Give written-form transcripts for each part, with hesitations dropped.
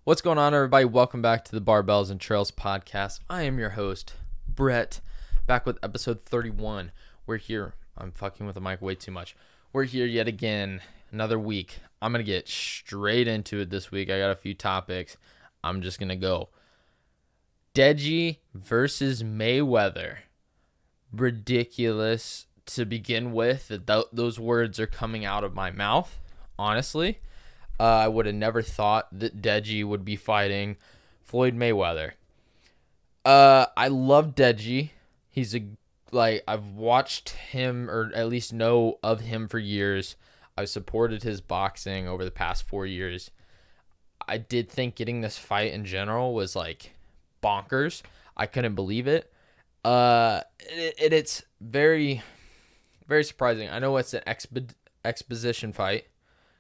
What's going on, everybody? Welcome back to the Barbells and Trails podcast. I am your host, Brett, back with episode 31. We're here. I'm fucking with the mic way too much. We're here yet again, another week. I'm going to get straight into it this week. I got a few topics. I'm just going to go. Deji versus Mayweather. Ridiculous to begin with that those words are coming out of my mouth, honestly. I would have never thought that Deji would be fighting Floyd Mayweather. I love Deji. He's I've watched him, or at least know of him for years. I've supported his boxing over the past 4 years. I did think getting this fight in general was bonkers. I couldn't believe it. It's very, very surprising. I know it's an exposition fight,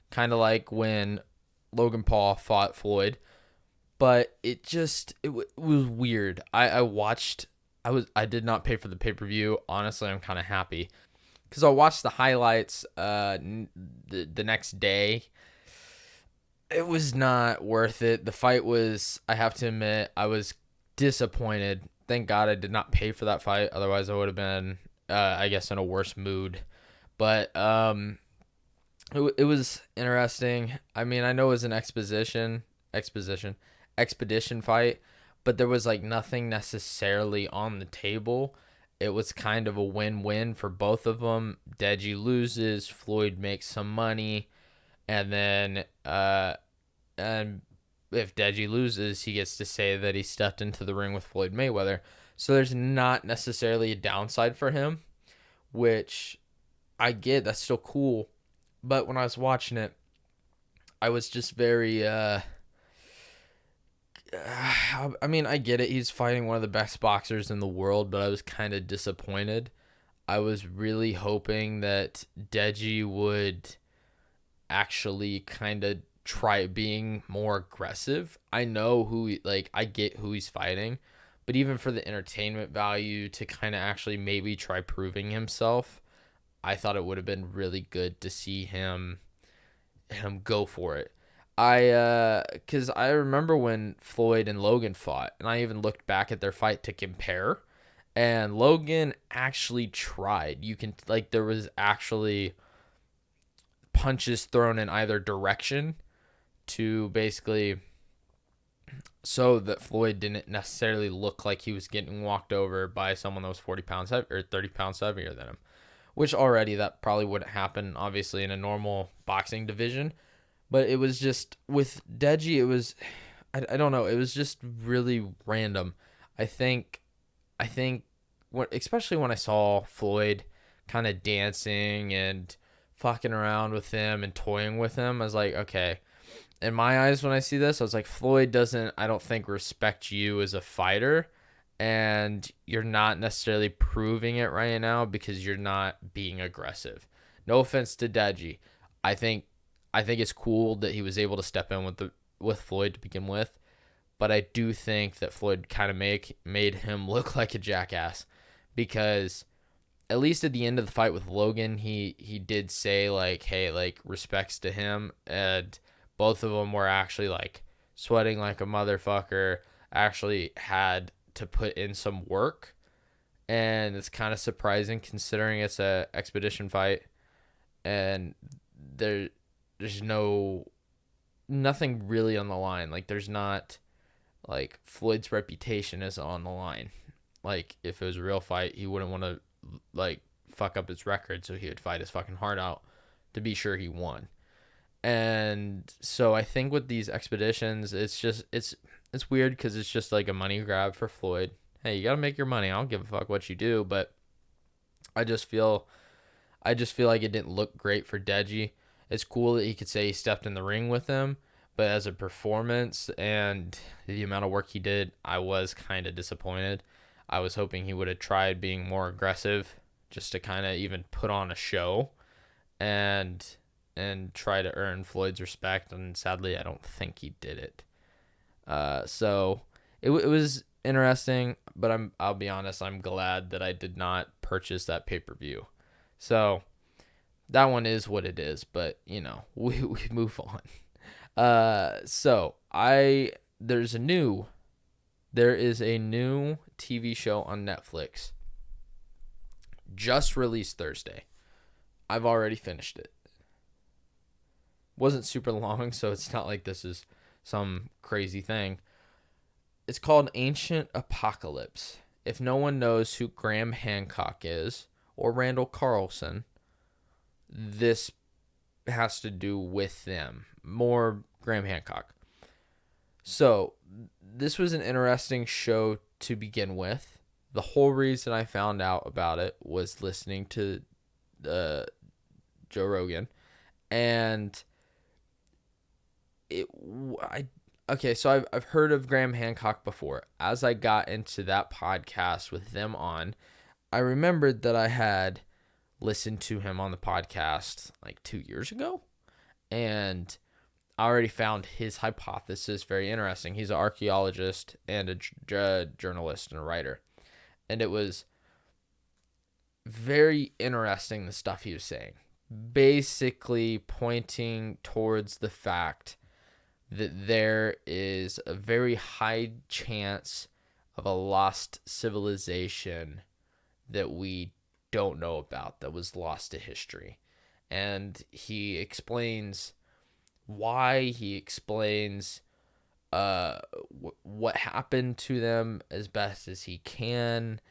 kind of like when Logan Paul fought Floyd, but it was weird. I did not pay for the pay-per-view. Honestly, I'm kind of happy because I watched the highlights the next day. It was not worth it. The fight was, I have to admit, I was disappointed. Thank God I did not pay for that fight. Otherwise, I would have been, I guess, in a worse mood. But it was interesting. I mean, I know it was an expedition fight, but there was nothing necessarily on the table. It was kind of a win-win for both of them. Deji loses, Floyd makes some money, and then and if Deji loses, he gets to say that he stepped into the ring with Floyd Mayweather. So there's not necessarily a downside for him, which I get. That's still cool. But when I was watching it, I was just very, I mean, I get it. He's fighting one of the best boxers in the world, but I was kind of disappointed. I was really hoping that Deji would actually kind of try being more aggressive. I know I get who he's fighting, but even for the entertainment value to kind of actually maybe try proving himself, I thought it would have been really good to see him go for it. Because I remember when Floyd and Logan fought, and I even looked back at their fight to compare, and Logan actually tried. There was actually punches thrown in either direction to basically so that Floyd didn't necessarily look like he was getting walked over by someone that was 40 pounds heavy, or 30 pounds heavier than him. Which already that probably wouldn't happen, obviously, in a normal boxing division. But it was just, with Deji, it was, I don't know, it was just really random. I think, especially when I saw Floyd kind of dancing and fucking around with him and toying with him, I was like, okay. In my eyes, when I see this, I was like, Floyd doesn't, I don't think, respect you as a fighter. And you're not necessarily proving it right now because you're not being aggressive. No offense to Deji. I think it's cool that he was able to step in with Floyd to begin with, but I do think that Floyd kind of made him look like a jackass, because at least at the end of the fight with Logan, he did say hey, respects to him, and both of them were actually sweating like a motherfucker, actually had to put in some work, and it's kind of surprising considering it's a expedition fight and there's nothing really on the line. There's not, Floyd's reputation is on the line. If it was a real fight, he wouldn't want to fuck up his record, so he would fight his fucking heart out to be sure he won. And so I think with these expeditions, it's weird because it's just a money grab for Floyd. Hey, you got to make your money. I don't give a fuck what you do, but I just feel like it didn't look great for Deji. It's cool that he could say he stepped in the ring with him, but as a performance and the amount of work he did, I was kind of disappointed. I was hoping he would have tried being more aggressive just to kind of even put on a show and try to earn Floyd's respect, and sadly, I don't think he did it. So it was interesting, but I'll be honest, I'm glad that I did not purchase that pay-per-view. So that one is what it is, but we move on. So there is a new TV show on Netflix just released Thursday. I've already finished it. Wasn't super long, so it's not like this is some crazy thing. It's called Ancient Apocosylpe. If no one knows who Graham Hancock is or Randall Carlson, this has to do with them. More Graham Hancock. So, this was an interesting show to begin with. The whole reason I found out about it was listening to Joe Rogan, and so I've heard of Graham Hancock before. As I got into that podcast with them on, I remembered that I had listened to him on the podcast like 2 years ago, and I already found his hypothesis very interesting. He's an archaeologist and a journalist and a writer, and it was very interesting the stuff he was saying, basically pointing towards the fact that there is a very high chance of a lost civilization that we don't know about, that was lost to history. And he explains why, he explains what happened to them as best as he can,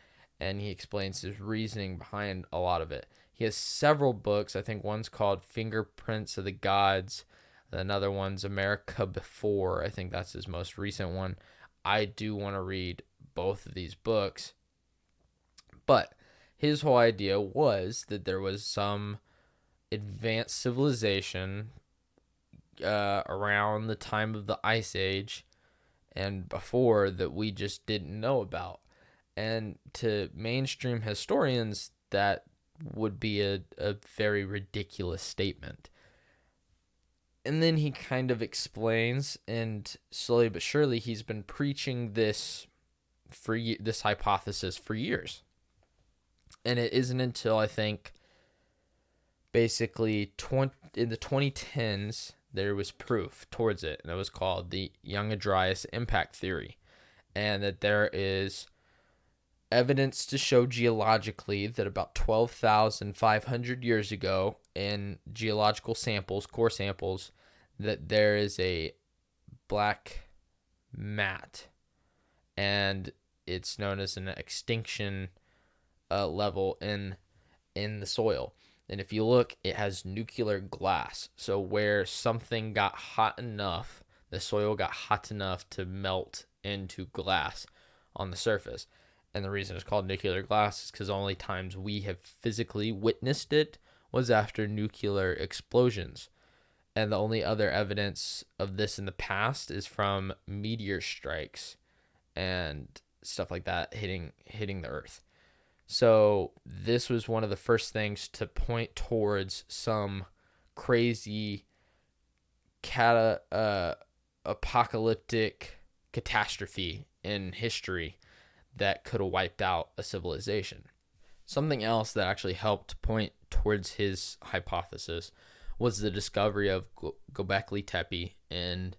and he explains his reasoning behind a lot of it. He has several books. I think one's called Fingerprints of the Gods. Another one's America Before. I think that's his most recent one. I do want to read both of these books. But his whole idea was that there was some advanced civilization around the time of the Ice Age and before that we just didn't know about. And to mainstream historians, that would be a very ridiculous statement. And then he kind of explains, and slowly but surely, he's been preaching this hypothesis for years. And it isn't until, I think, basically in the 2010s, there was proof towards it, and it was called the Young Adrias Impact Theory, and that there is evidence to show geologically that about 12,500 years ago in geological samples, core samples, that there is a black mat, and it's known as an extinction level in the soil. And if you look, it has nuclear glass. So where something got hot enough, the soil got hot enough to melt into glass on the surface. And the reason it's called nuclear glass is because only times we have physically witnessed it was after nuclear explosions. And the only other evidence of this in the past is from meteor strikes and stuff like that hitting the earth. So this was one of the first things to point towards some crazy apocalyptic catastrophe in history that could have wiped out a civilization. Something else that actually helped point towards his hypothesis was the discovery of Göbekli Tepe in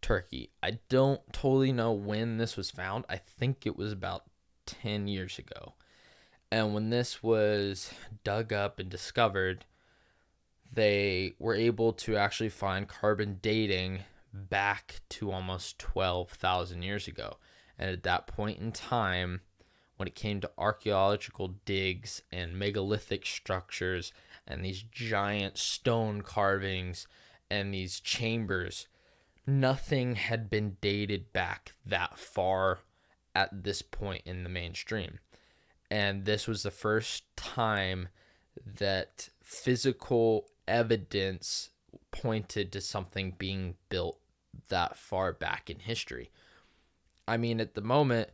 Turkey. I don't totally know when this was found. I think it was about 10 years ago. And when this was dug up and discovered, they were able to actually find carbon dating back to almost 12,000 years ago. And at that point in time, when it came to archaeological digs and megalithic structures and these giant stone carvings and these chambers, nothing had been dated back that far at this point in the mainstream. And this was the first time that physical evidence pointed to something being built that far back in history. I mean, at the moment,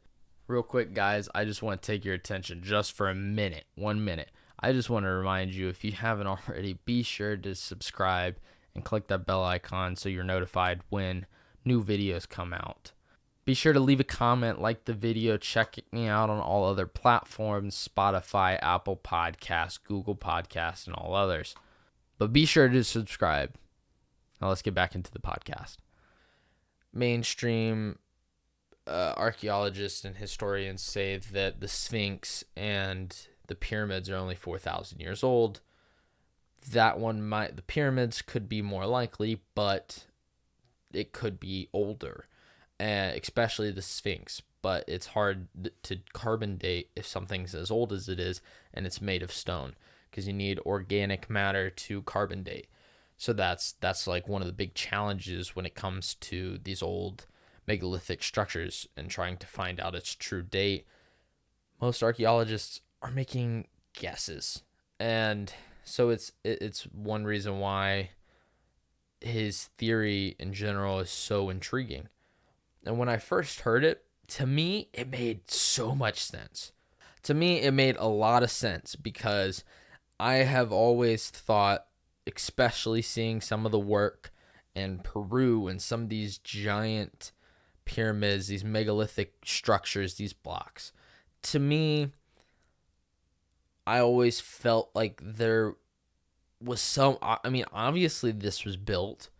real quick, guys, I just want to take your attention just for a minute, 1 minute. I just want to remind you, if you haven't already, be sure to subscribe and click that bell icon so you're notified when new videos come out. Be sure to leave a comment, like the video, check me out on all other platforms, Spotify, Apple Podcasts, Google Podcasts, and all others. But be sure to subscribe. Now let's get back into the podcast. Mainstream archaeologists and historians say that the Sphinx and the pyramids are only 4,000 years old. The pyramids could be more likely, but it could be older, especially the Sphinx. But it's hard to carbon date if something's as old as it is and it's made of stone, because you need organic matter to carbon date. So that's like one of the big challenges when it comes to these old megalithic structures and trying to find out its true date. Most archaeologists are making guesses, and so it's one reason why his theory in general is so intriguing. And when I first heard it, to me, it made so much sense. To me, it made a lot of sense, because I have always thought, especially seeing some of the work in Peru and some of these giant pyramids, these megalithic structures, these blocks, to me, I always felt like there was obviously this was built,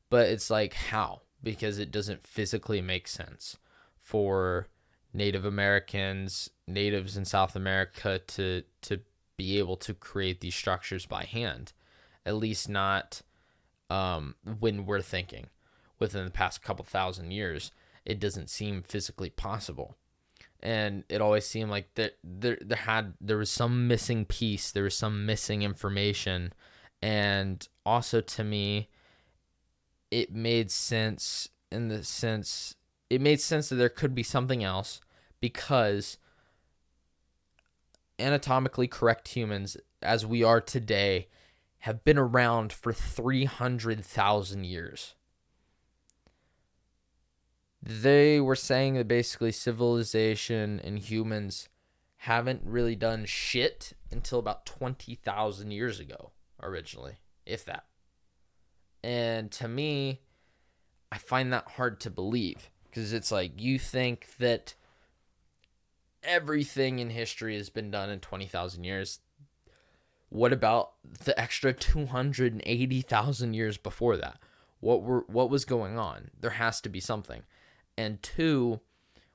but it's like, how? Because it doesn't physically make sense for Native Americans, natives in South America to be able to create these structures by hand. At least not when we're thinking. Within the past couple thousand years, it doesn't seem physically possible. And it always seemed like there was some missing piece, there was some missing information. And also, to me, it made sense that there could be something else, because anatomically correct humans, as we are today, have been around for 300,000 years. They were saying that basically civilization and humans haven't really done shit until about 20,000 years ago, originally, if that. And to me, I find that hard to believe, because it's like, you think that everything in history has been done in 20,000 years. What about the extra 280,000 years before that? What was going on? There has to be something. And two,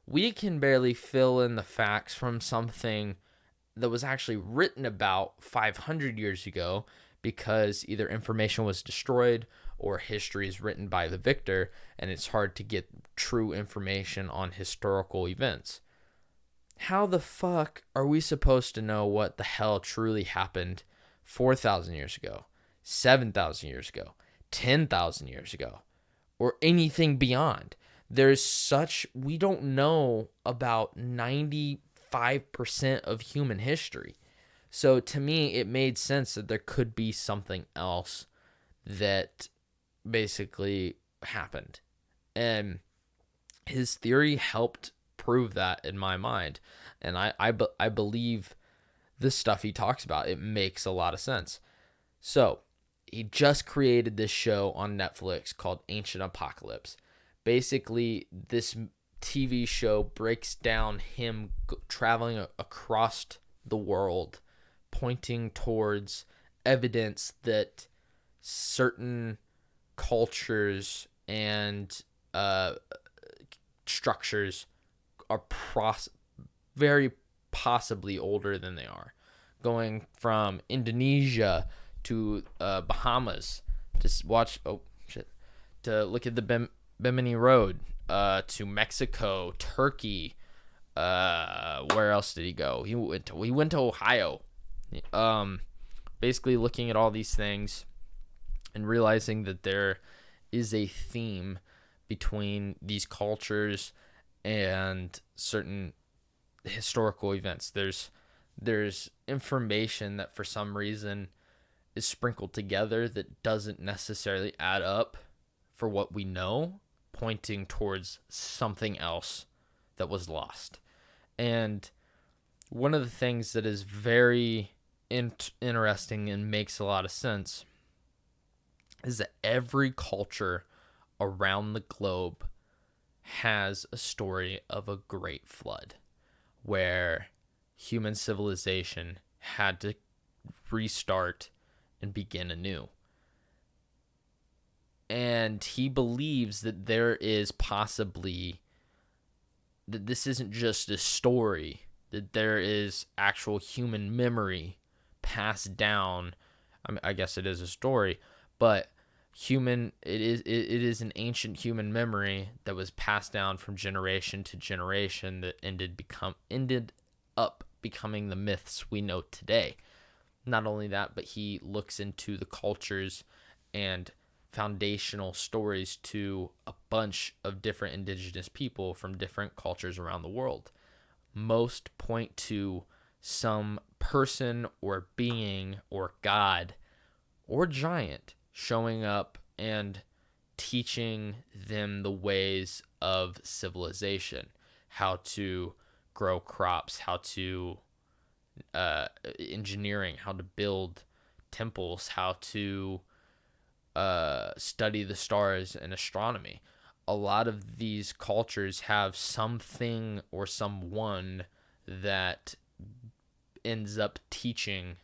we can barely fill in the facts from something that was actually written about 500 years ago, because either information was destroyed or history is written by the victor, and it's hard to get true information on historical events. How the fuck are we supposed to know what the hell truly happened 4,000 years ago, 7,000 years ago, 10,000 years ago, or anything beyond? We don't know about 95% of human history. So to me, it made sense that there could be something else that basically happened. And his theory helped prove that in my mind. And I believe the stuff he talks about. It makes a lot of sense. So he just created this show on Netflix called Ancient Apocosylpe. Basically, this TV show breaks down him traveling across the world, pointing towards evidence that certain cultures and structures are very possibly older than they are. Going from Indonesia to Bahamas to look at the Bimini Road, to Mexico, Turkey. Where else did he go? He went to Ohio. Basically looking at all these things and realizing that there is a theme between these cultures and certain historical events. There's information that for some reason is sprinkled together that doesn't necessarily add up for what we know, pointing towards something else that was lost. And one of the things that is very interesting and makes a lot of sense is that every culture around the globe has a story of a great flood where human civilization had to restart and begin anew. And he believes that there is possibly, that this isn't just a story, that there is actual human memory passed down. I guess it is a story, but it is an ancient human memory that was passed down from generation to generation that ended up becoming the myths we know today. Not only that, but he looks into the cultures and foundational stories to a bunch of different indigenous people from different cultures around the world. Most point to some person or being or god or giant showing up and teaching them the ways of civilization, how to grow crops, how to engineering, how to build temples, how to study the stars and astronomy. A lot of these cultures have something or someone that ends up teaching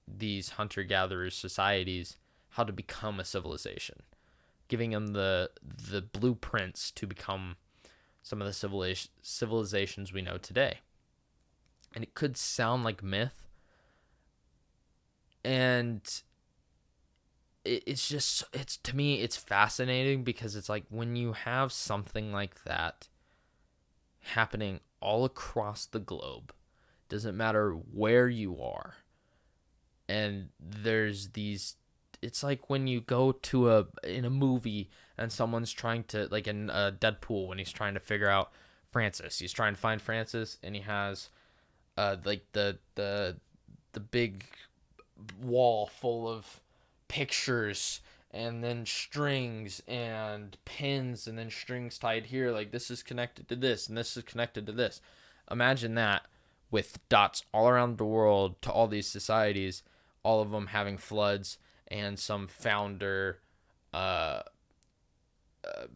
these hunter-gatherer societies how to become a civilization, giving them the blueprints to become some of the civilizations we know today. And it could sound like myth, and it's to me, it's fascinating, because it's like when you have something like that happening all across the globe, doesn't matter where you are, and there's these, it's like when you go to in a movie and someone's trying to, like in Deadpool, when he's trying to figure out Francis, he's trying to find Francis, and he has like the big wall full of pictures and then strings and pins and then strings tied here, like this is connected to this and this is connected to this. Imagine that with dots all around the world to all these societies, all of them having floods, and some founder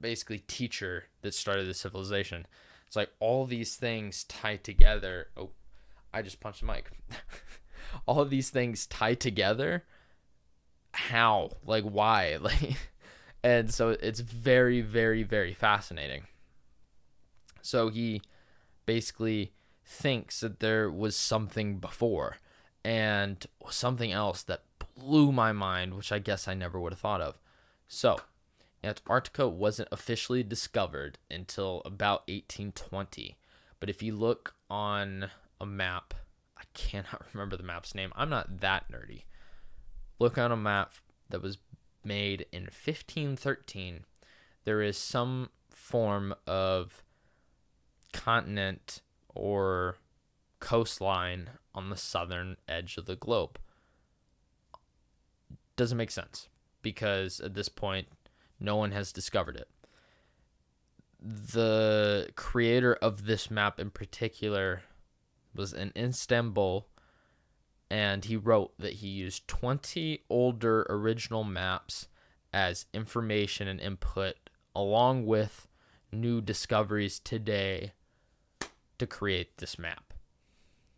basically teacher that started the civilization. It's like all these things tied together. Oh, I just punched the mic. All of these things tied together. How? Like, why? Like, and so it's very, very, very fascinating. So he basically thinks that there was something before, and something else that blew my mind, which I guess I never would have thought of. So Antarctica wasn't officially discovered until about 1820. But if you look on a map, I cannot remember the map's name. I'm not that nerdy. Look on a map that was made in 1513. There is some form of continent or coastline on the southern edge of the globe. Doesn't make sense, because at this point, no one has discovered it. The creator of this map in particular was in Istanbul, and he wrote that he used 20 older original maps as information and input, along with new discoveries today, to create this map.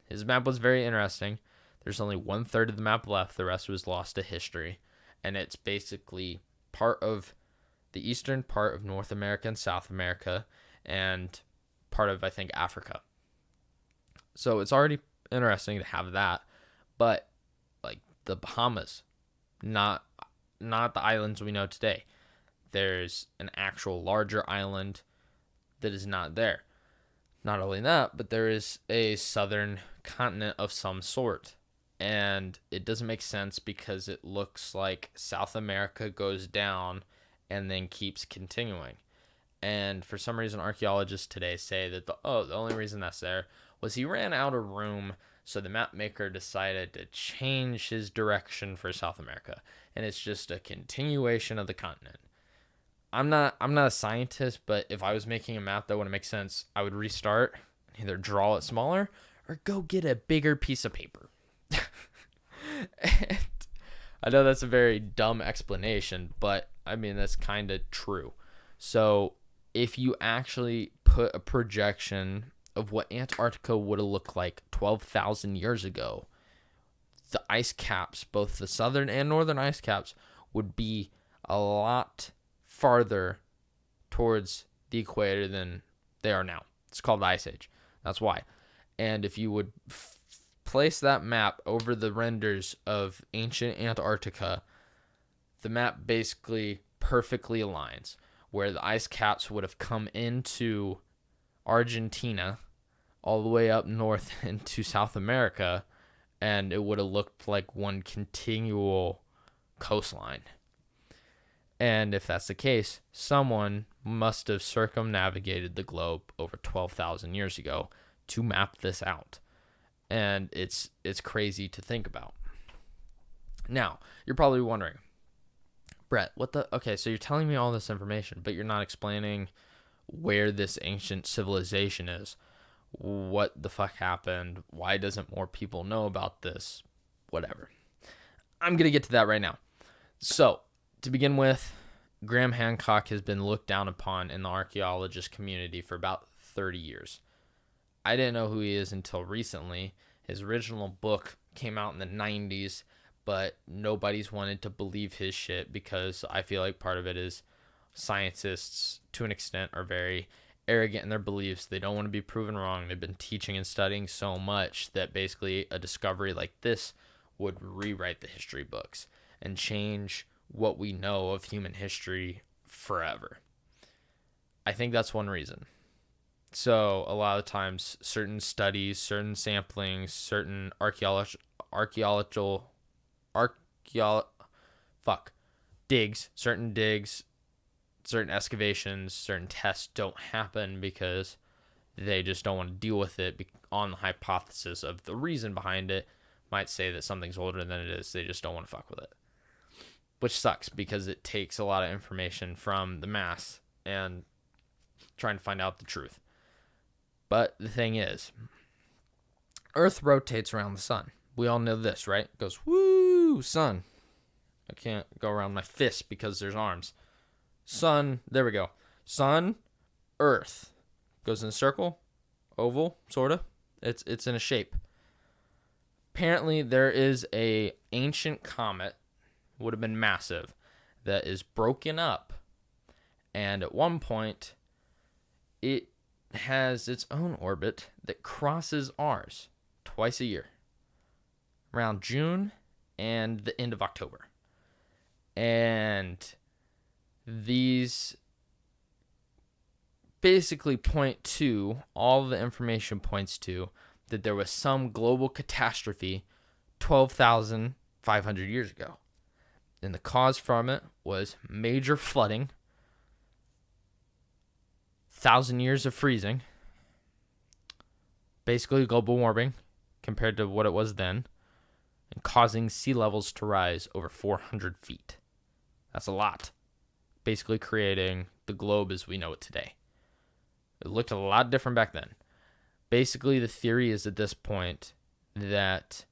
His map was very interesting. There's only 1/3 of the map left. The rest was lost to history. And it's basically part of the eastern part of North America and South America, and part of, I think, Africa. So it's already interesting to have that. But like the Bahamas, not the islands we know today. There's an actual larger island that is not there. Not only that, but there is a southern continent of some sort. And it doesn't make sense, because it looks like South America goes down and then keeps continuing. And for some reason, archaeologists today say that the only reason that's there was he ran out of room, so the map maker decided to change his direction for South America, and it's just a continuation of the continent. I'm not a scientist, but if I was making a map that wouldn't make sense, I would restart, either draw it smaller or go get a bigger piece of paper. And I know that's a very dumb explanation, but I mean, that's kind of true. So if you actually put a projection of what Antarctica would have looked like 12,000 years ago, the ice caps, both the southern and northern ice caps, would be a lot farther towards the equator than they are now. It's called the Ice Age. That's why. And if you would place that map over the renders of ancient Antarctica, the map basically perfectly aligns, where the ice caps would have come into Argentina all the way up north into South America, and it would have looked like one continual coastline. And if that's the case, someone must have circumnavigated the globe over 12,000 years ago to map this out. And it's crazy to think about. Now, you're probably wondering, Brett, okay, so you're telling me all this information, but you're not explaining where this ancient civilization is. What the fuck happened? Why doesn't more people know about this? Whatever. I'm going to get to that right now. So, to begin with, Graham Hancock has been looked down upon in the archaeologist community for about 30 years. I didn't know who he is until recently. His original book came out in the 90s, but nobody's wanted to believe his shit because I feel like part of it is scientists, to an extent, are very arrogant in their beliefs. They don't want to be proven wrong. They've been teaching and studying so much that basically a discovery like this would rewrite the history books and change what we know of human history forever. I think that's one reason. So a lot of times, certain studies, certain samplings, certain digs, certain excavations, certain tests don't happen because they just don't want to deal with it on the hypothesis of the reason behind it. Might say that something's older than it is. They just don't want to fuck with it. Which sucks because it takes a lot of information from the mass and trying to find out the truth. But the thing is, Earth rotates around the sun. We all know this, right? It goes, woo, sun. I can't go around my fist because there's arms. Sun, there we go. Sun, Earth. Goes in a circle, oval, sort of. It's in a shape. Apparently, there is a ancient comet, would have been massive, that is broken up. And at one point, it has its own orbit that crosses ours twice a year, around June and the end of October. And these basically point to, all the information points to, that there was some global catastrophe 12,500 years ago. And the cause from it was major flooding, 1,000 years of freezing, basically global warming compared to what it was then, and causing sea levels to rise over 400 feet. That's a lot. Basically creating the globe as we know it today. It looked a lot different back then. Basically, the theory is at this point that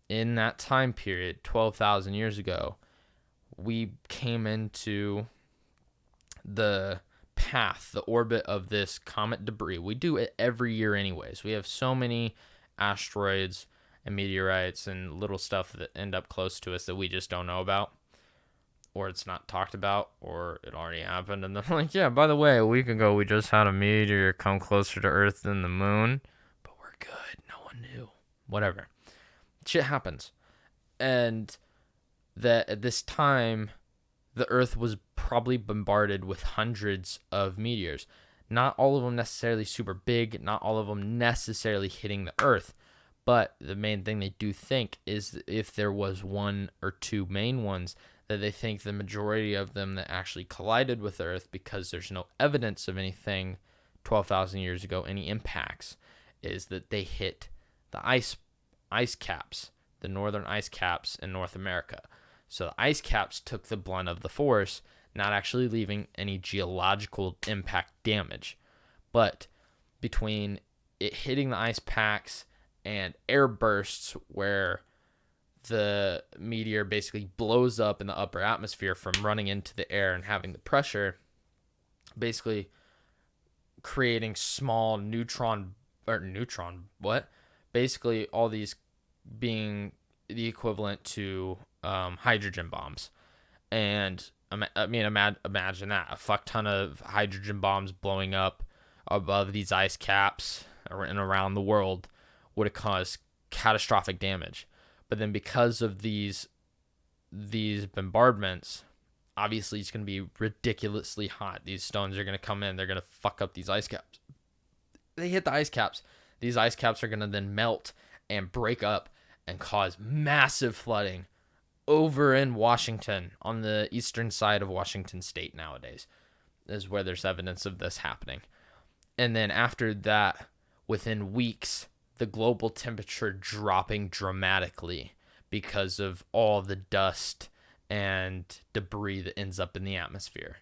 in that time period, 12,000 years ago, we came into the path, the orbit of this comet debris. We do it every year anyways. We have so many asteroids and meteorites and little stuff that end up close to us that we just don't know about, or it's not talked about, or it already happened, and they're like, yeah, by the way, a week ago we just had a meteor come closer to Earth than the moon, but we're good, no one knew. Whatever. Shit happens. And that at this time, the Earth was probably bombarded with hundreds of meteors. Not all of them necessarily super big, not all of them necessarily hitting the Earth, but the main thing they do think is if there was one or two main ones, that they think the majority of them that actually collided with Earth, because there's no evidence of anything 12,000 years ago, any impacts, is that they hit the ice caps, the northern ice caps in North America. So the ice caps took the blunt of the force, not actually leaving any geological impact damage. But between it hitting the ice packs and air bursts where the meteor basically blows up in the upper atmosphere from running into the air and having the pressure, basically creating small basically all these being the equivalent to hydrogen bombs. And Imagine that, a fuck ton of hydrogen bombs blowing up above these ice caps and around the world would have caused catastrophic damage. But then because of these bombardments, obviously it's going to be ridiculously hot. These stones are going to come in, they're going to fuck up these ice caps. They hit the ice caps. These ice caps are going to then melt and break up and cause massive flooding over in Washington, on the eastern side of Washington state nowadays, is where there's evidence of this happening. And then after that, within weeks, the global temperature dropping dramatically because of all the dust and debris that ends up in the atmosphere,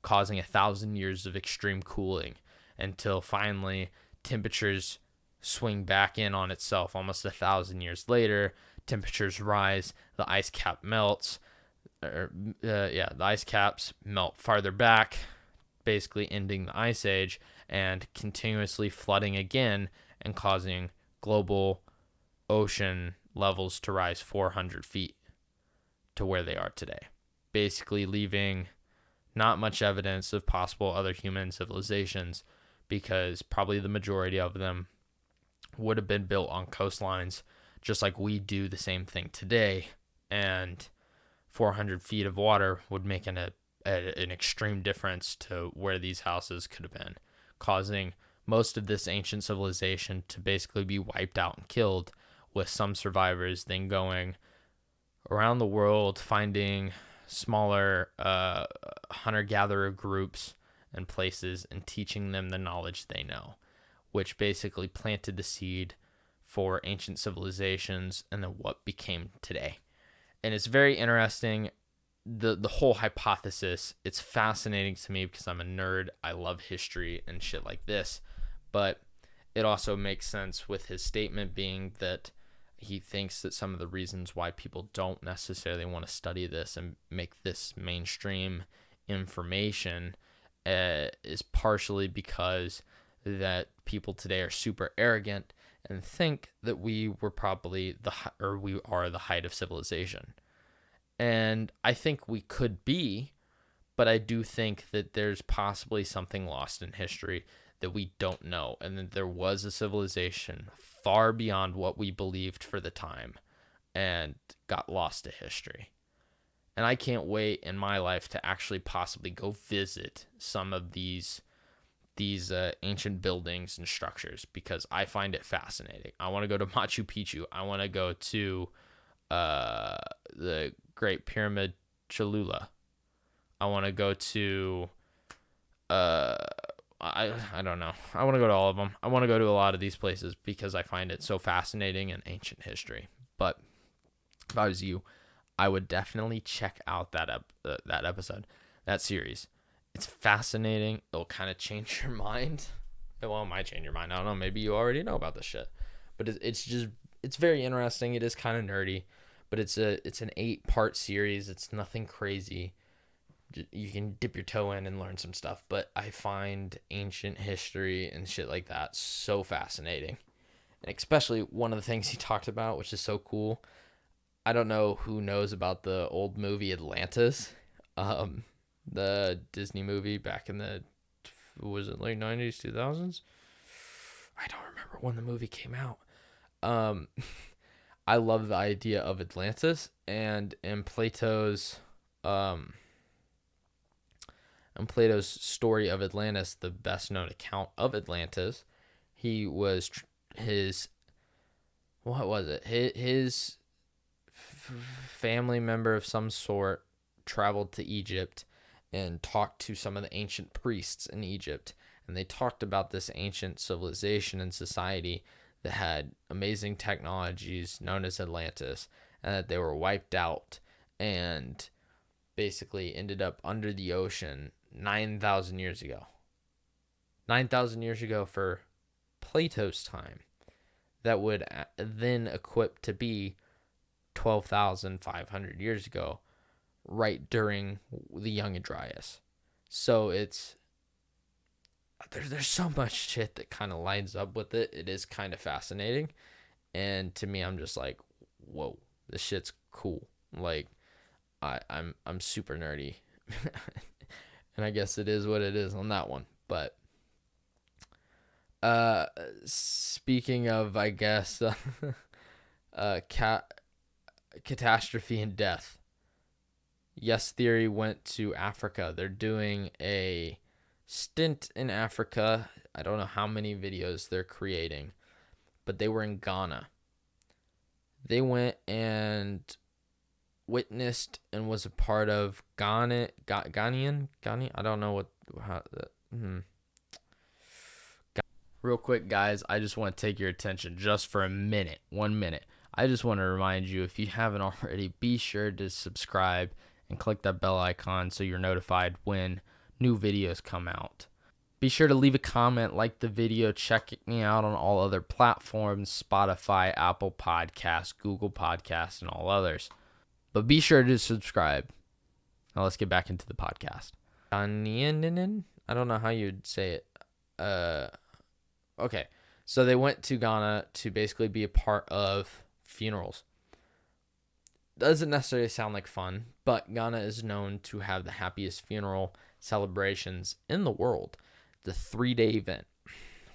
causing 1,000 years of extreme cooling until finally temperatures swing back in on itself almost 1,000 years later. Temperatures rise, the ice cap melts, the ice caps melt farther back, basically ending the ice age and continuously flooding again and causing global ocean levels to rise 400 feet to where they are today, basically leaving not much evidence of possible other human civilizations, because probably the majority of them would have been built on coastlines, just like we do the same thing today, and 400 feet of water would make an extreme difference to where these houses could have been, causing most of this ancient civilization to basically be wiped out and killed, with some survivors then going around the world finding smaller hunter-gatherer groups and places and teaching them the knowledge they know, which basically planted the seed for ancient civilizations and then what became today. And it's very interesting, the whole hypothesis. It's fascinating to me because I'm a nerd. I love history and shit like this. But it also makes sense with his statement being that he thinks that some of the reasons why people don't necessarily want to study this and make this mainstream information is partially because that people today are super arrogant and think that we were probably we are the height of civilization. And I think we could be, but I do think that there's possibly something lost in history that we don't know, and that there was a civilization far beyond what we believed for the time and got lost to history. And I can't wait in my life to actually possibly go visit some of these ancient buildings and structures, because I find it fascinating. I want to go to Machu Picchu. I want to go to the Great Pyramid Cholula. I want to go to I don't know. I want to go to all of them. I want to go to a lot of these places because I find it so fascinating in ancient history. But if I was you, I would definitely check out that episode, that series. It's fascinating. It'll kind of change your mind. Well, it might change your mind. I don't know. Maybe you already know about this shit. But it's very interesting. It is kind of nerdy. But it's an 8-part series. It's nothing crazy. You can dip your toe in and learn some stuff. But I find ancient history and shit like that so fascinating. And especially one of the things he talked about, which is so cool. I don't know who knows about the old movie Atlantis. The Disney movie back in the, was it late 90s, 2000s? I don't remember when the movie came out. I love the idea of Atlantis, and in Plato's story of Atlantis, the best known account of Atlantis, his family member of some sort traveled to Egypt and talked to some of the ancient priests in Egypt, and they talked about this ancient civilization and society that had amazing technologies known as Atlantis, and that they were wiped out and basically ended up under the ocean 9,000 years ago. 9,000 years ago for Plato's time. That would then equip to be 12,500 years ago, right during the Young Dryas. So there's so much shit that kind of lines up with it. It is kind of fascinating, and to me, I'm just like, whoa, this shit's cool. Like, I'm super nerdy And I guess it is what it is on that one. But uh, speaking of, I guess, catastrophe and death. Yes Theory went to Africa. They're doing a stint in Africa. I don't know how many videos they're creating, but they were in Ghana. They went and witnessed and was a part of Ghanaian. I don't know what. Real quick, guys, I just want to take your attention just for a minute, 1 minute. I just want to remind you, if you haven't already, be sure to subscribe and click that bell icon so you're notified when new videos come out. Be sure to leave a comment, like the video, check me out on all other platforms, Spotify, Apple Podcasts, Google Podcasts, and all others. But be sure to subscribe. Now let's get back into the podcast. I don't know how you'd say it. Okay, so they went to Ghana to basically be a part of funerals. Doesn't necessarily sound like fun, but Ghana is known to have the happiest funeral celebrations in the world. The 3-day event,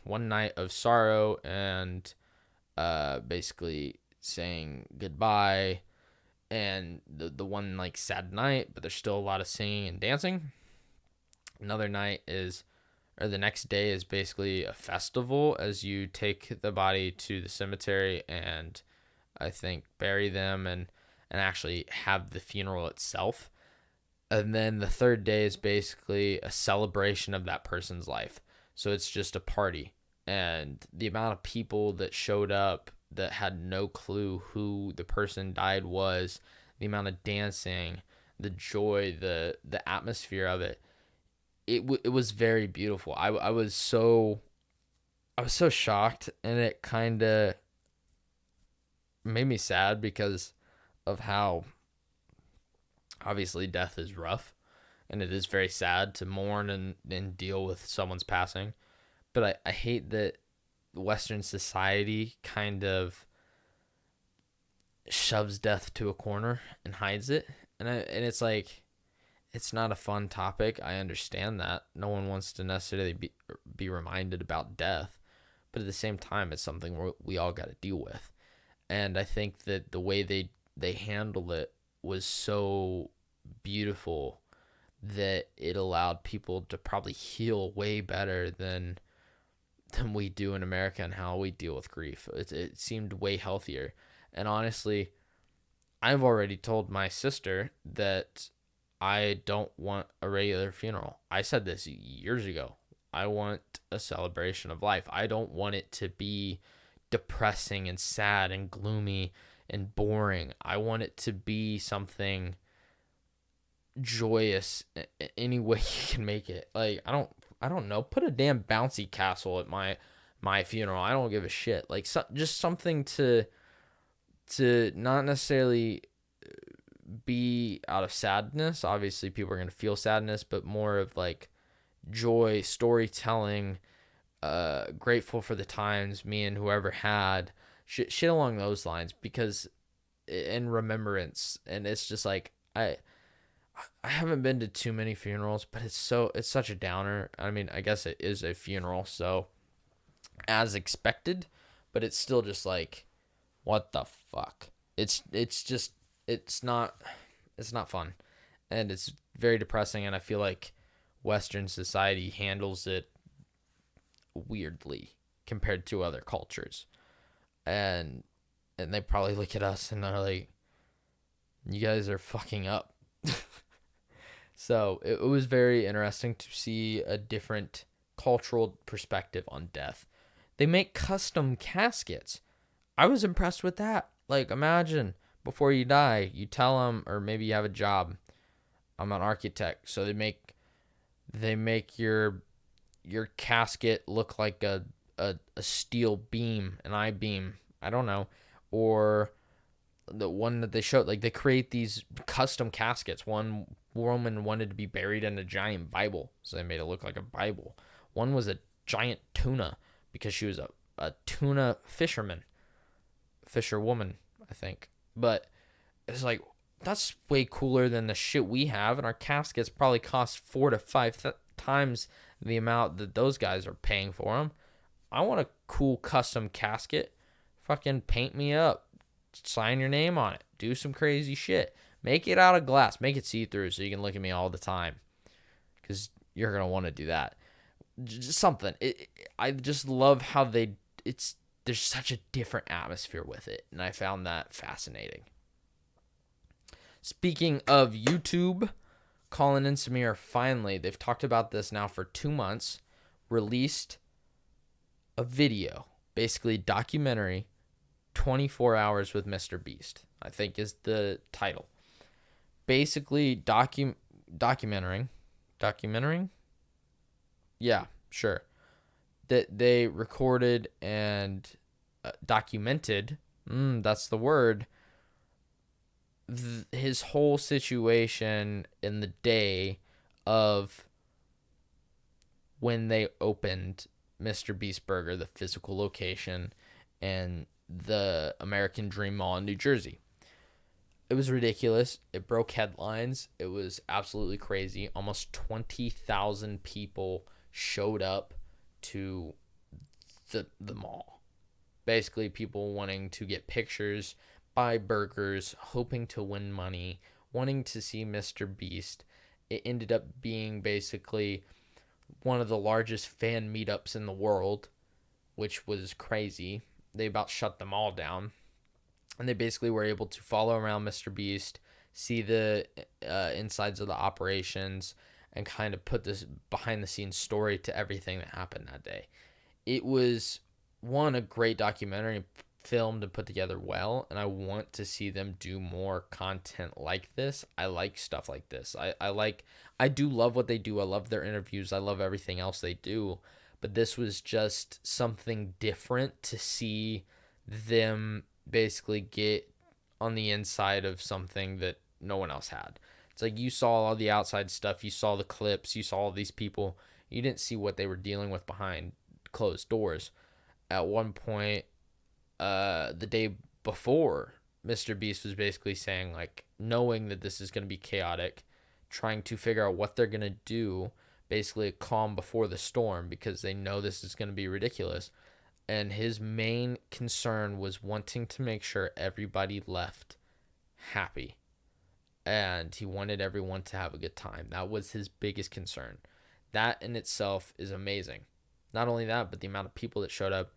one night of sorrow and basically saying goodbye, and the one like sad night, but there's still a lot of singing and dancing. Another night is, or the next day is basically a festival as you take the body to the cemetery and I think bury them and actually have the funeral itself. And then the third day is basically a celebration of that person's life. So it's just a party. And the amount of people that showed up that had no clue who the person died was, the amount of dancing, the joy, the atmosphere of it. It was very beautiful. I was so shocked, and it kind of made me sad because of how obviously death is rough, and it is very sad to mourn and deal with someone's passing. But I hate that Western society kind of shoves death to a corner and hides it. And it's like, it's not a fun topic. I understand that. No one wants to necessarily be reminded about death. But at the same time, it's something we all got to deal with. And I think that the way they handled it was so beautiful that it allowed people to probably heal way better than we do in America and how we deal with grief. It seemed way healthier. And honestly, I've already told my sister that I don't want a regular funeral. I said this years ago. I want a celebration of life. I don't want it to be depressing and sad and gloomy and boring. I want it to be something joyous any way you can make it. Like, I don't know. Put a damn bouncy castle at my funeral. I don't give a shit. Like, just something to not necessarily be out of sadness. Obviously, people are going to feel sadness, but more of like joy, storytelling, grateful for the times me and whoever had, shit along those lines, because in remembrance. And it's just like, I haven't been to too many funerals, but it's such a downer. I mean, I guess it is a funeral, so as expected, but it's still just like, what the fuck? It's not fun, and it's very depressing, and I feel like Western society handles it weirdly compared to other cultures, and they probably look at us and they're like, you guys are fucking up. So it was very interesting to see a different cultural perspective on death. They make custom caskets. I was impressed with that. Like, imagine before you die, you tell them, or maybe you have a job. I'm an architect, so they make your casket look like a steel beam, an I-beam. I don't know, or the one that they showed, like, they create these custom caskets. One woman wanted to be buried in a giant Bible, so they made it look like a Bible. One was a giant tuna because she was a tuna fisherwoman, I think. But it's like, that's way cooler than the shit we have, and our caskets probably cost 4 to 5 times the amount that those guys are paying for them. I want a cool custom casket. Fucking paint me up. Sign your name on it. Do some crazy shit. Make it out of glass. Make it see-through so you can look at me all the time. Because you're going to want to do that. Just something. I just love how there's such a different atmosphere with it. And I found that fascinating. Speaking of YouTube, Colin and Samir finally, they've talked about this now for 2 months, released a video, basically documentary, 24 Hours with Mr. Beast, I think is the title. Basically documenting? Yeah, sure. That they recorded and documented, that's the word, his whole situation in the day of when they opened Mr. Beast Burger, the physical location, and the American Dream Mall in New Jersey. It was ridiculous. It broke headlines. It was absolutely crazy. Almost 20,000 people showed up to the mall. Basically, people wanting to get pictures, buy burgers, hoping to win money, wanting to see Mr. Beast. It ended up being basically one of the largest fan meetups in the world, which was crazy. They about shut them all down. And they basically were able to follow around Mr. Beast, see the insides of the operations, and kind of put this behind-the-scenes story to everything that happened that day. It was, a great documentary, filmed and put together well, and I want to see them do more content like this. I like stuff like this. I do love what they do. I love their interviews. I love everything else they do. But this was just something different to see them basically get on the inside of something that no one else had. It's like you saw all the outside stuff. You saw the clips. You saw all these people. You didn't see what they were dealing with behind closed doors. At one point, the day before, Mr. Beast was basically saying, like, knowing that this is going to be chaotic, trying to figure out what they're going to do, basically a calm before the storm, because they know this is going to be ridiculous. And his main concern was wanting to make sure everybody left happy. And he wanted everyone to have a good time. That was his biggest concern. That in itself is amazing. Not only that, but the amount of people that showed up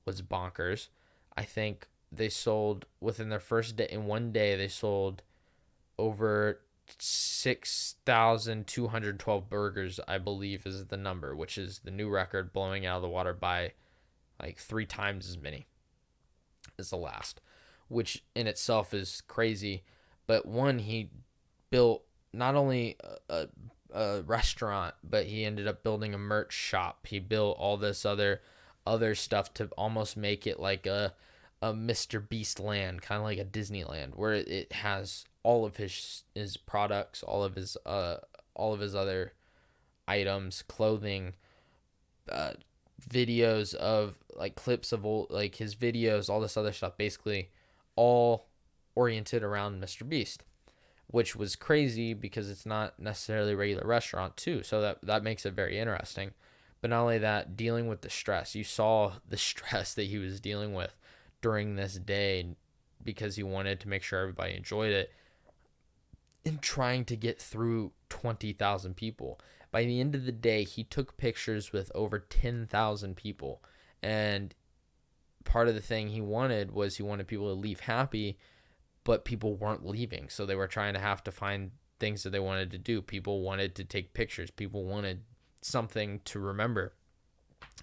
was bonkers. I think they sold, within their first day, in one day, they sold over 6,212 burgers, I believe is the number, which is the new record, blowing out of the water by like 3 times as many as the last, which in itself is crazy. But he built not only a restaurant, but he ended up building a merch shop. He built all this other stuff to almost make it like a Mr. Beast land, kind of like a Disneyland, where it has all of his products, all of his other items, clothing, videos of like clips of old, like his videos, all this other stuff, basically all oriented around Mr. Beast, which was crazy because it's not necessarily a regular restaurant too. So that makes it very interesting. But not only that, dealing with the stress. You saw the stress that he was dealing with during this day because he wanted to make sure everybody enjoyed it and trying to get through 20,000 people. By the end of the day, he took pictures with over 10,000 people. And part of the thing he wanted people to leave happy, but people weren't leaving. So they were trying to have to find things that they wanted to do. People wanted to take pictures. People wanted something to remember.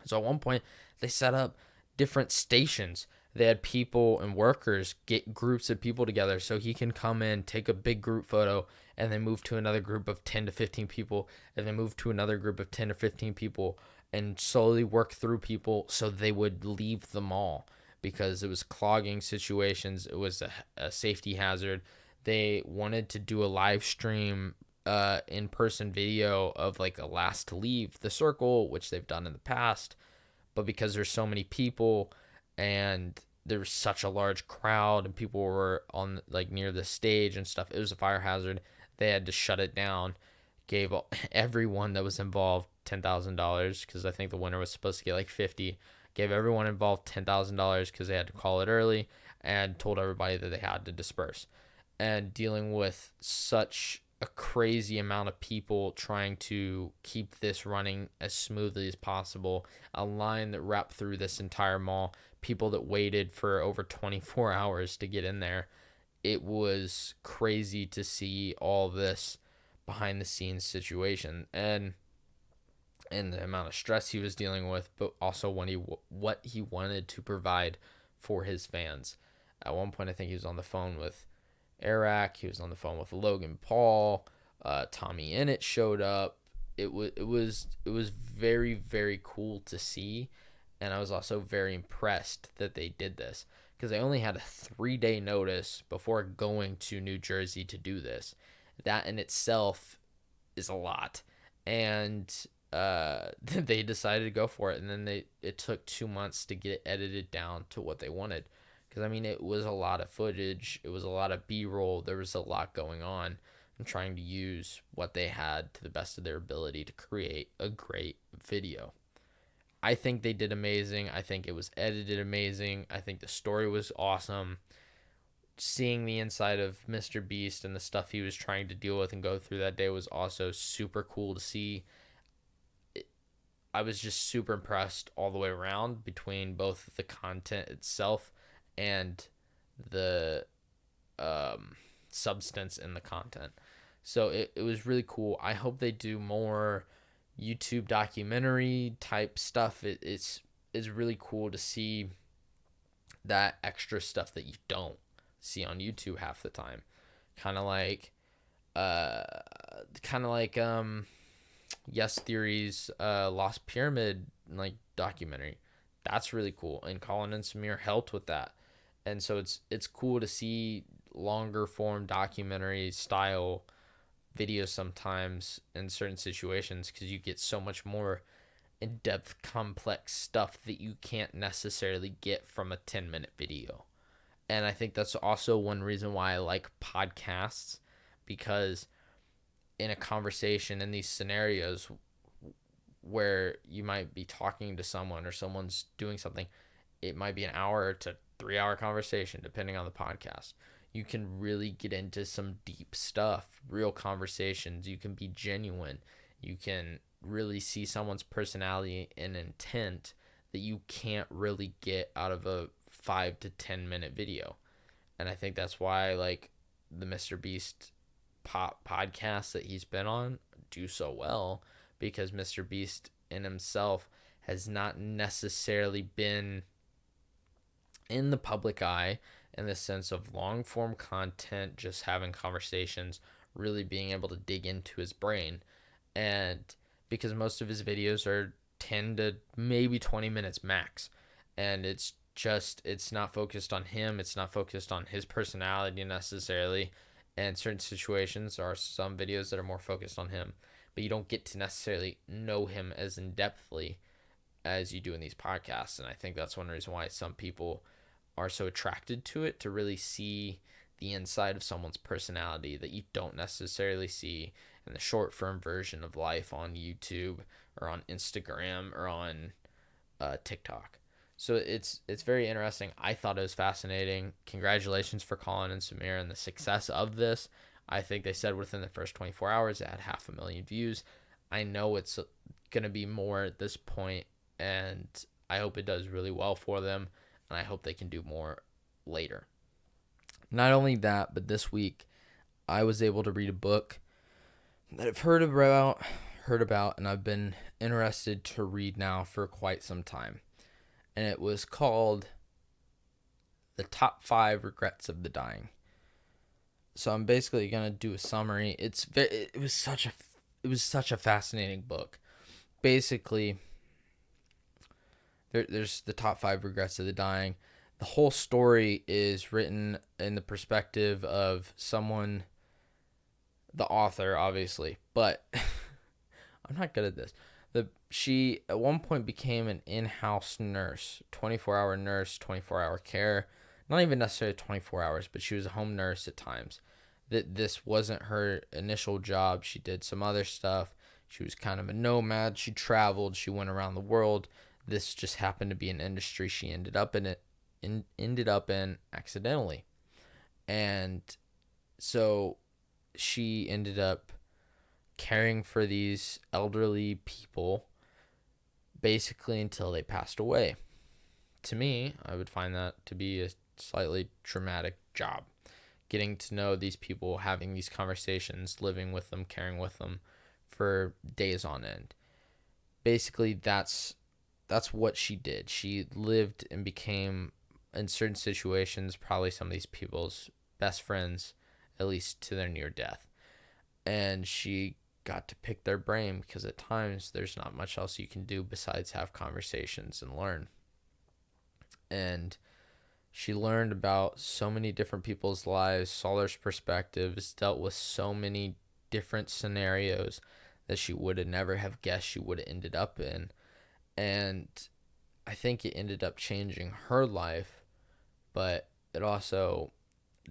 So at one point, they set up different stations. They had people and workers get groups of people together so he can come in, take a big group photo, and then move to another group of 10 to 15 people, and then move to another group of 10 to 15 people, and slowly work through people so they would leave the mall because it was clogging situations. It was a safety hazard. They wanted to do a live stream in-person video of like a last to leave the circle, which they've done in the past. But because there's so many people and there was such a large crowd and people were on like near the stage and stuff. It was a fire hazard. They had to shut it down. Gave everyone that was involved $10,000 because I think the winner was supposed to get like 50. Gave everyone involved $10,000 because they had to call it early, and told everybody that they had to disperse. And dealing with such a crazy amount of people trying to keep this running as smoothly as possible, a line that wrapped through this entire mall, people that waited for over 24 hours to get in there. It was crazy to see all this behind the scenes situation and the amount of stress he was dealing with, but also what he wanted to provide for his fans. At one point, I think he was on the phone with Eric. He was on the phone with Logan Paul. Tommy Innit showed up. It was very, very cool to see, and I was also very impressed that they did this because they only had a 3-day notice before going to New Jersey to do this. That in itself is a lot, and they decided to go for it, and then it took 2 months to get it edited down to what they wanted. Because, I mean, it was a lot of footage. It was a lot of B-roll. There was a lot going on. And trying to use what they had to the best of their ability to create a great video. I think they did amazing. I think it was edited amazing. I think the story was awesome. Seeing the inside of Mr. Beast and the stuff he was trying to deal with and go through that day was also super cool to see. I was just super impressed all the way around between both the content itself and the substance in the content. So it was really cool. I hope they do more YouTube documentary type stuff. It's really cool to see that extra stuff that you don't see on YouTube half the time. Kind of like Yes Theory's Lost Pyramid like documentary. That's really cool, and Colin and Samir helped with that. And so it's cool to see longer form documentary style videos sometimes in certain situations, because you get so much more in-depth complex stuff that you can't necessarily get from a 10-minute video. And I think that's also one reason why I like podcasts, because in a conversation in these scenarios where you might be talking to someone or someone's doing something, it might be an hour to 3-hour conversation depending on the podcast. You can really get into some deep stuff, real conversations. You can be genuine. You can really see someone's personality and intent that you can't really get out of a 5 to 10 minute video. And I think that's why like the Mr. Beast podcasts that he's been on do so well, because Mr. Beast in himself has not necessarily been in the public eye in the sense of long form content, just having conversations, really being able to dig into his brain. And because most of his videos are 10 to maybe 20 minutes max, and it's not focused on him, it's not focused on his personality necessarily. And certain situations are some videos that are more focused on him, but you don't get to necessarily know him as in-depthly as you do in these podcasts. And I think that's one reason why some people are so attracted to it, to really see the inside of someone's personality that you don't necessarily see in the short form version of life on YouTube or on Instagram or on TikTok. So it's very interesting. I thought it was fascinating. Congratulations for Colin and Samir and the success of this. I think they said within the first 24 hours it had 500,000 views. I know it's going to be more at this point, and I hope it does really well for them, and I hope they can do more later. Not only that, but this week I was able to read a book that I've heard about, and I've been interested to read now for quite some time. And it was called The Top 5 Regrets of the Dying. So I'm basically going to do a summary. It was such a fascinating book. Basically, there's the top 5 regrets of the dying. The whole story is written in the perspective of someone, the author, obviously, but I'm not good at this. She at one point became an in-house nurse, 24-hour nurse, 24-hour care. Not even necessarily 24 hours, but she was a home nurse at times. This wasn't her initial job. She did some other stuff. She was kind of a nomad. She traveled. She went around the world. This just happened to be an industry she ended up in accidentally. And so she ended up caring for these elderly people basically until they passed away. To me, I would find that to be a slightly traumatic job. Getting to know these people, having these conversations, living with them, caring with them for days on end. Basically, that's what she did. She lived and became, in certain situations, probably some of these people's best friends, at least to their near death. And she got to pick their brain because at times there's not much else you can do besides have conversations and learn. And she learned about so many different people's lives, saw their perspectives, dealt with so many different scenarios that she would have never have guessed she would have ended up in. And I think it ended up changing her life, but it also,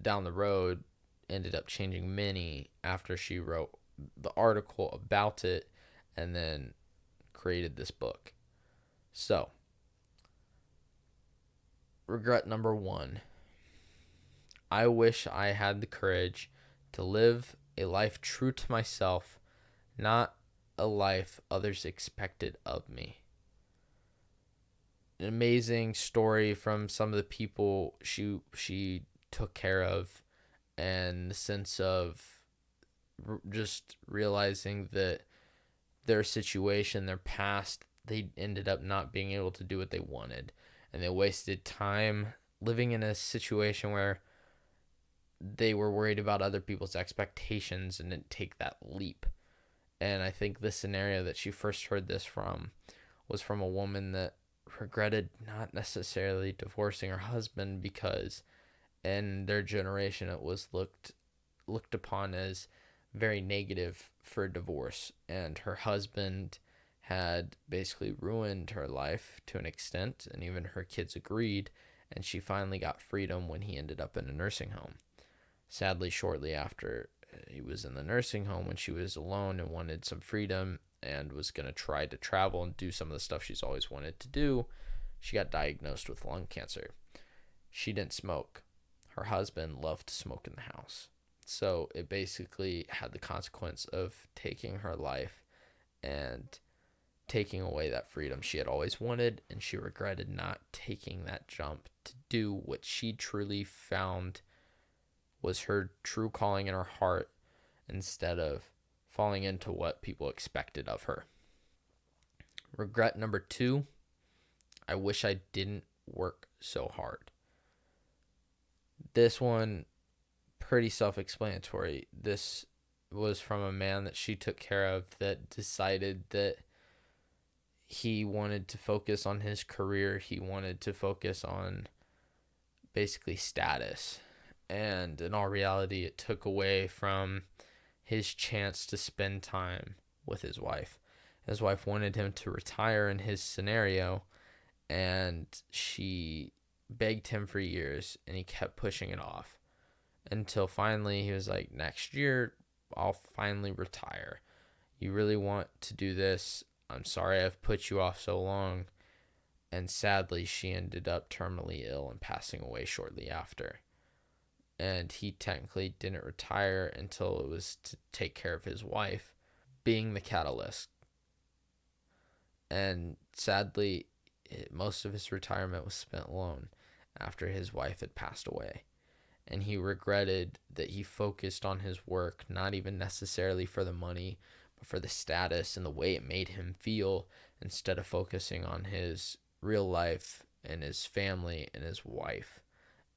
down the road, ended up changing many after she wrote the article about it and then created this book. So, regret number 1. I wish I had the courage to live a life true to myself, not a life others expected of me. An amazing story from some of the people she took care of, and the sense of just realizing that their situation, their past, they ended up not being able to do what they wanted. And they wasted time living in a situation where they were worried about other people's expectations and didn't take that leap. And I think the scenario that she first heard this from was from a woman that regretted not necessarily divorcing her husband because in their generation it was looked upon as very negative for divorce, and her husband had basically ruined her life to an extent, and even her kids agreed, and she finally got freedom when he ended up in a nursing home. Sadly, shortly after he was in the nursing home, when she was alone and wanted some freedom and was going to try to travel and do some of the stuff she's always wanted to do, she got diagnosed with lung cancer. She didn't smoke. Her husband loved to smoke in the house. So it basically had the consequence of taking her life and taking away that freedom she had always wanted, and she regretted not taking that jump to do what she truly found was her true calling in her heart instead of falling into what people expected of her. Regret number 2, I wish I didn't work so hard. This one, pretty self-explanatory. This was from a man that she took care of that decided that he wanted to focus on his career. He wanted to focus on basically status. And in all reality, it took away from his chance to spend time with his wife. His wife wanted him to retire in his scenario, and she begged him for years, and he kept pushing it off until finally he was like, next year, I'll finally retire. You really want to do this? I'm sorry I've put you off so long. And sadly, she ended up terminally ill and passing away shortly after. And he technically didn't retire until it was to take care of his wife, being the catalyst. And sadly, most of his retirement was spent alone after his wife had passed away. And he regretted that he focused on his work, not even necessarily for the money, but for the status and the way it made him feel, instead of focusing on his real life and his family and his wife.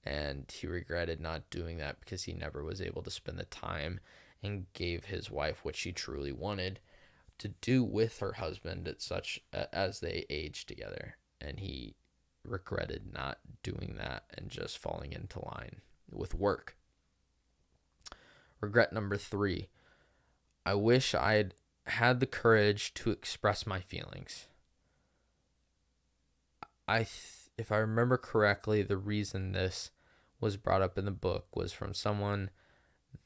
And he regretted not doing that because he never was able to spend the time and gave his wife what she truly wanted to do with her husband at such as they aged together. And he regretted not doing that and just falling into line with work. Regret number 3. I wish I'd had the courage to express my feelings. If I remember correctly, the reason this was brought up in the book was from someone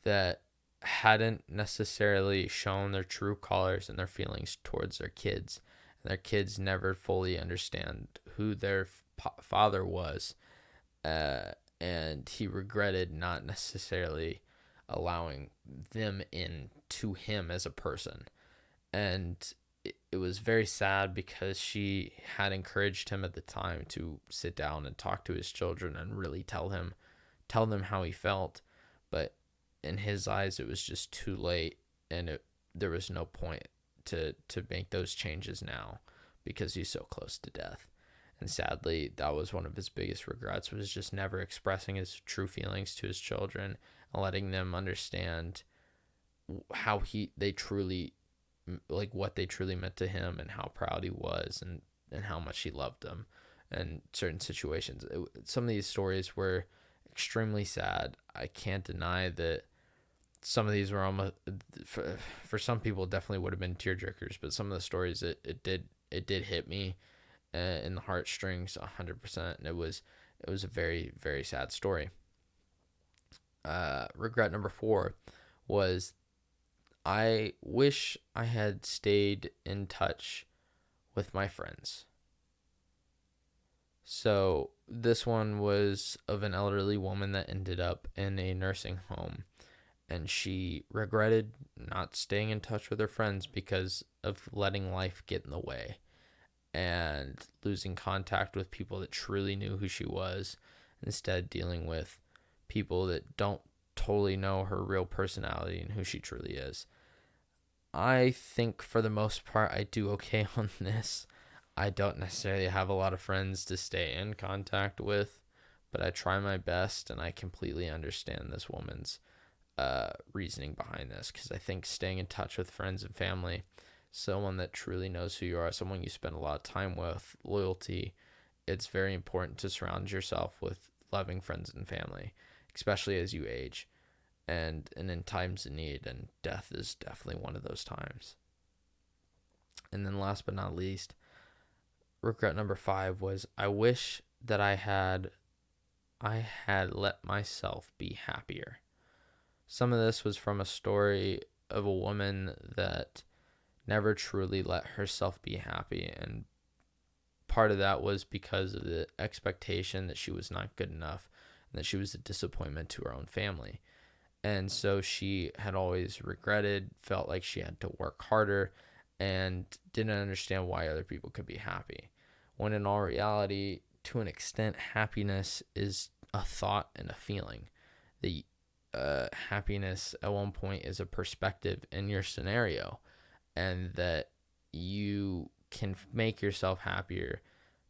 that hadn't necessarily shown their true colors and their feelings towards their kids. And their kids never fully understand who their father was. And he regretted not necessarily allowing them in to him as a person. And it was very sad because she had encouraged him at the time to sit down and talk to his children and really tell them how he felt. But in his eyes, it was just too late, and there was no point to make those changes now because he's so close to death. And sadly, that was one of his biggest regrets, was just never expressing his true feelings to his children and letting them understand how they truly, like, what they truly meant to him and how proud he was, and how much he loved them. And certain situations, some of these stories were extremely sad. I can't deny that some of these were almost, for some people, definitely would have been tearjerkers, but some of the stories, it did hit me in the heartstrings 100%, and it was a very, very sad story. Regret number 4 was, I wish I had stayed in touch with my friends. So this one was of an elderly woman that ended up in a nursing home, and she regretted not staying in touch with her friends because of letting life get in the way and losing contact with people that truly knew who she was, instead dealing with people that don't totally know her real personality and who she truly is. I think for the most part I do okay on this. I don't necessarily have a lot of friends to stay in contact with, but I try my best, and I completely understand this woman's reasoning behind this, because I think staying in touch with friends and family, someone that truly knows who you are, someone you spend a lot of time with, loyalty, it's very important to surround yourself with loving friends and family, especially as you age and in times of need, and death is definitely one of those times. And then last but not least, regret number 5 was, I wish that I had let myself be happier. Some of this was from a story of a woman that never truly let herself be happy, and part of that was because of the expectation that she was not good enough and that she was a disappointment to her own family. And so she had always regretted, felt like she had to work harder, and didn't understand why other people could be happy. When in all reality, to an extent, happiness is a thought and a feeling. The happiness at one point is a perspective in your scenario, and that you can make yourself happier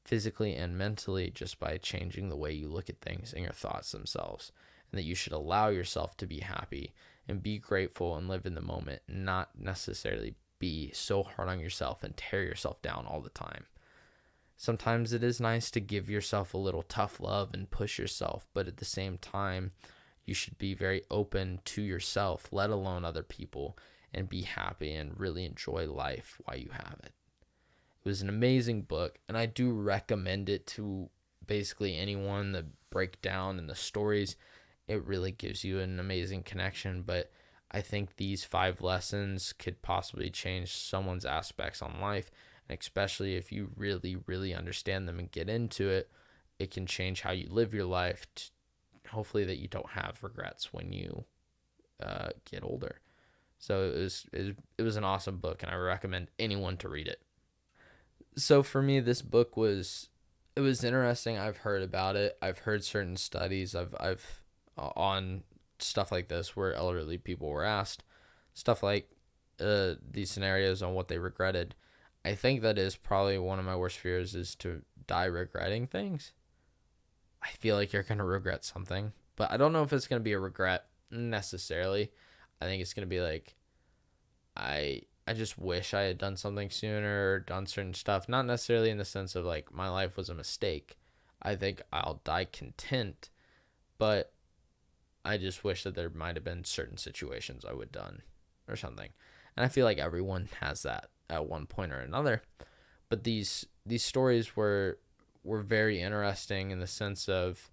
physically and mentally just by changing the way you look at things and your thoughts themselves. And that you should allow yourself to be happy and be grateful and live in the moment, not necessarily be so hard on yourself and tear yourself down all the time. Sometimes it is nice to give yourself a little tough love and push yourself, but at the same time, you should be very open to yourself, let alone other people, and be happy and really enjoy life while you have it. It was an amazing book, and I do recommend it to basically anyone. The breakdown and the stories, it really gives you an amazing connection. But I think these 5 lessons could possibly change someone's aspects on life, and especially if you really, really understand them and get into it, it can change how you live your life. Hopefully that you don't have regrets when you get older. So it was an awesome book, and I recommend anyone to read it. So for me, this book was interesting. I've heard about it. I've heard certain studies. I've on stuff like this where elderly people were asked stuff like these scenarios on what they regretted. I think that is probably one of my worst fears, is to die regretting things. I feel like you're going to regret something, but I don't know if it's going to be a regret necessarily. I think it's going to be like, I just wish I had done something sooner or done certain stuff. Not necessarily in the sense of like my life was a mistake. I think I'll die content, but I just wish that there might have been certain situations I would have done or something. And I feel like everyone has that at one point or another. But these stories were very interesting in the sense of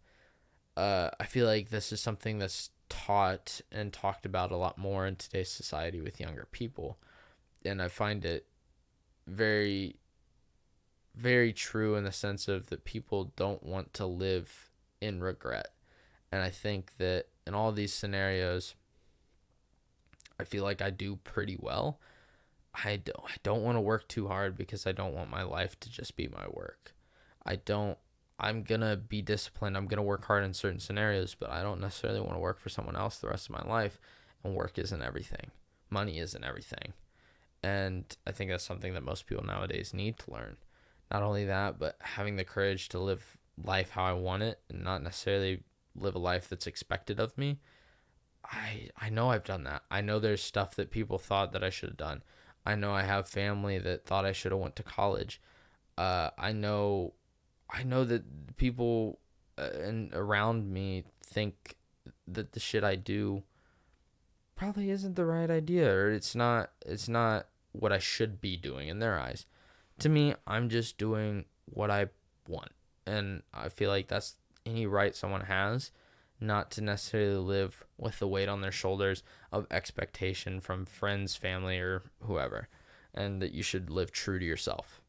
I feel like this is something that's taught and talked about a lot more in today's society with younger people. And I find it very, very true in the sense of that people don't want to live in regret. And I think that in all these scenarios, I feel like I do pretty well. I don't want to work too hard because I don't want my life to just be my work. I don't I'm going to be disciplined. I'm going to work hard in certain scenarios, but I don't necessarily want to work for someone else the rest of my life, and work isn't everything. Money isn't everything. And I think that's something that most people nowadays need to learn. Not only that, but having the courage to live life how I want it and not necessarily live a life that's expected of me. I know I've done that. I know there's stuff that people thought that I should have done. I know I have family that thought I should have went to college. I know that people and around me think that the shit I do probably isn't the right idea, or it's not what I should be doing in their eyes. To me, I'm just doing what I want. And I feel like that's any right someone has, not to necessarily live with the weight on their shoulders of expectation from friends, family, or whoever. And that you should live true to yourself.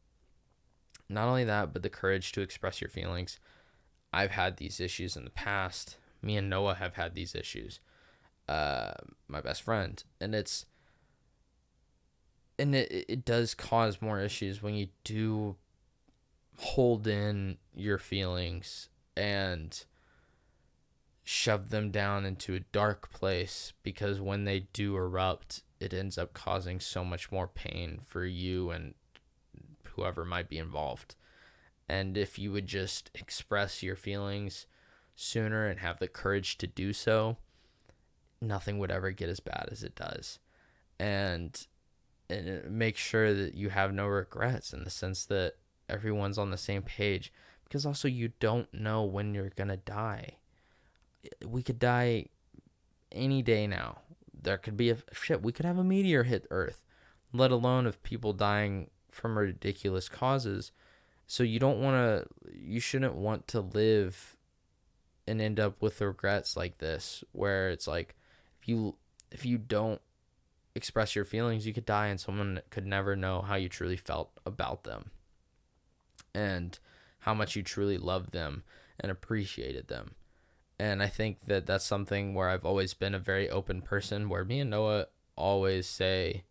Not only that, but the courage to express your feelings. I've had these issues in the past. Me and Noah have had these issues. My best friend. And it does cause more issues when you do hold in your feelings and shove them down into a dark place, because when they do erupt, it ends up causing so much more pain for you and whoever might be involved. And if you would just express your feelings sooner and have the courage to do so, nothing would ever get as bad as it does. And make sure that you have no regrets, in the sense that everyone's on the same page, because also you don't know when you're going to die. We could die any day now. There could be we could have a meteor hit Earth, let alone of people dying from ridiculous causes. So you shouldn't want to live and end up with regrets like this, where it's like, if you don't express your feelings, you could die and someone could never know how you truly felt about them and how much you truly loved them and appreciated them. And I think that that's something where I've always been a very open person, where me and Noah always say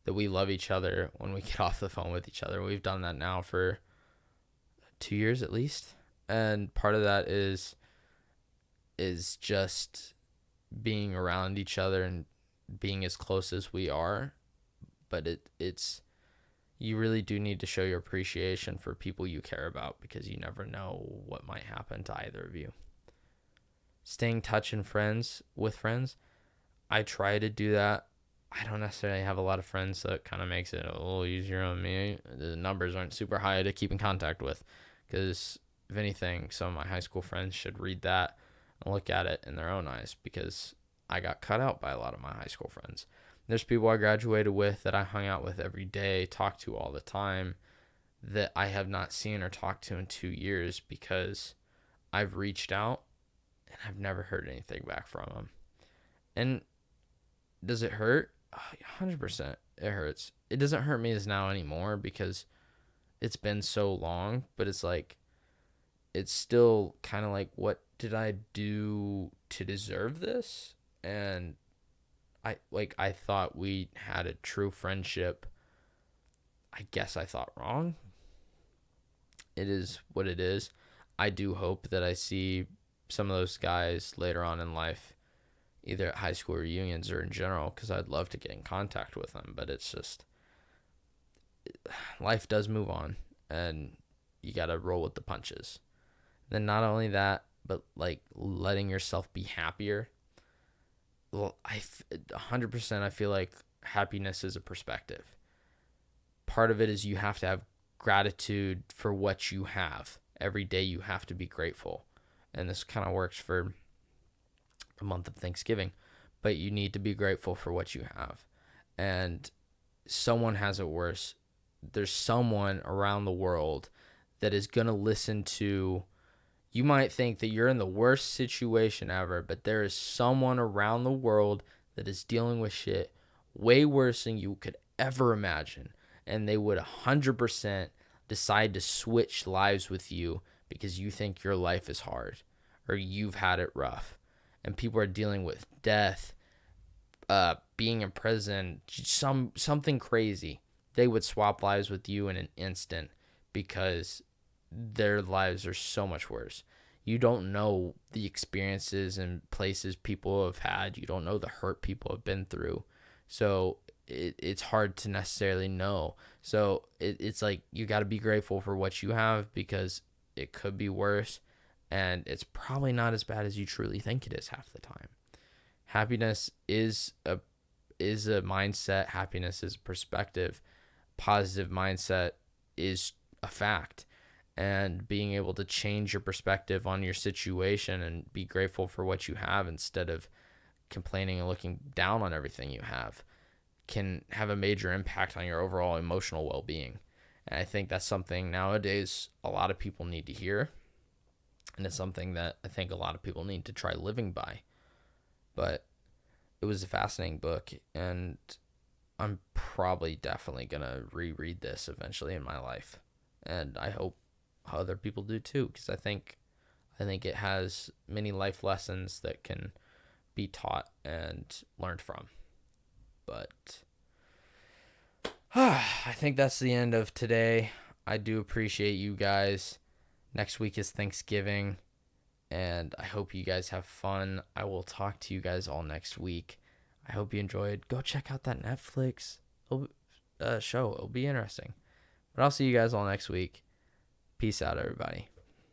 that we love each other when we get off the phone with each other. We've done that now for 2 years at least. And part of that is just being around each other and being as close as we are. But it's you really do need to show your appreciation for people you care about, because you never know what might happen to either of you. Staying in touch with friends, I try to do that. I don't necessarily have a lot of friends, so it kind of makes it a little easier on me. The numbers aren't super high to keep in contact with, because if anything, some of my high school friends should read that and look at it in their own eyes, because I got cut out by a lot of my high school friends. There's people I graduated with that I hung out with every day, talked to all the time, that I have not seen or talked to in 2 years, because I've reached out and I've never heard anything back from them. And does it hurt? 100% it hurts. It doesn't hurt me as now anymore, because it's been so long, but it's like, it's still kind of like, what did I do to deserve this? And I thought we had a true friendship. I guess I thought wrong. It is what it is. I do hope that I see some of those guys later on in life, either at high school reunions or in general, because I'd love to get in contact with them. But it's just, life does move on, and you got to roll with the punches. Then not only that, but like letting yourself be happier. Well, 100% I feel like happiness is a perspective. Part of it is you have to have gratitude for what you have. Every day you have to be grateful. And this kind of works for the month of Thanksgiving. But you need to be grateful for what you have. And someone has it worse. There's someone around the world that is going to listen to. You might think that you're in the worst situation ever, but there is someone around the world that is dealing with shit way worse than you could ever imagine. And they would 100% decide to switch lives with you because you think your life is hard or you've had it rough. And people are dealing with death, being in prison, something crazy. They would swap lives with you in an instant because their lives are so much worse. You don't know the experiences and places people have had. You don't know the hurt people have been through. So it's hard to necessarily know. So it's like you got to be grateful for what you have because it could be worse. And it's probably not as bad as you truly think it is half the time. Happiness is a mindset. Happiness is a perspective. Positive mindset is a fact. And being able to change your perspective on your situation and be grateful for what you have instead of complaining and looking down on everything you have can have a major impact on your overall emotional well-being. And I think that's something nowadays a lot of people need to hear. And it's something that I think a lot of people need to try living by. But it was a fascinating book, and I'm probably definitely going to reread this eventually in my life. And I hope other people do too, because I think it has many life lessons that can be taught and learned from. But I think that's the end of today. I do appreciate you guys. Next week is Thanksgiving, and I hope you guys have fun. I will talk to you guys all next week. I hope you enjoyed. Go check out that Netflix show. It'll be interesting. But I'll see you guys all next week. Peace out, everybody.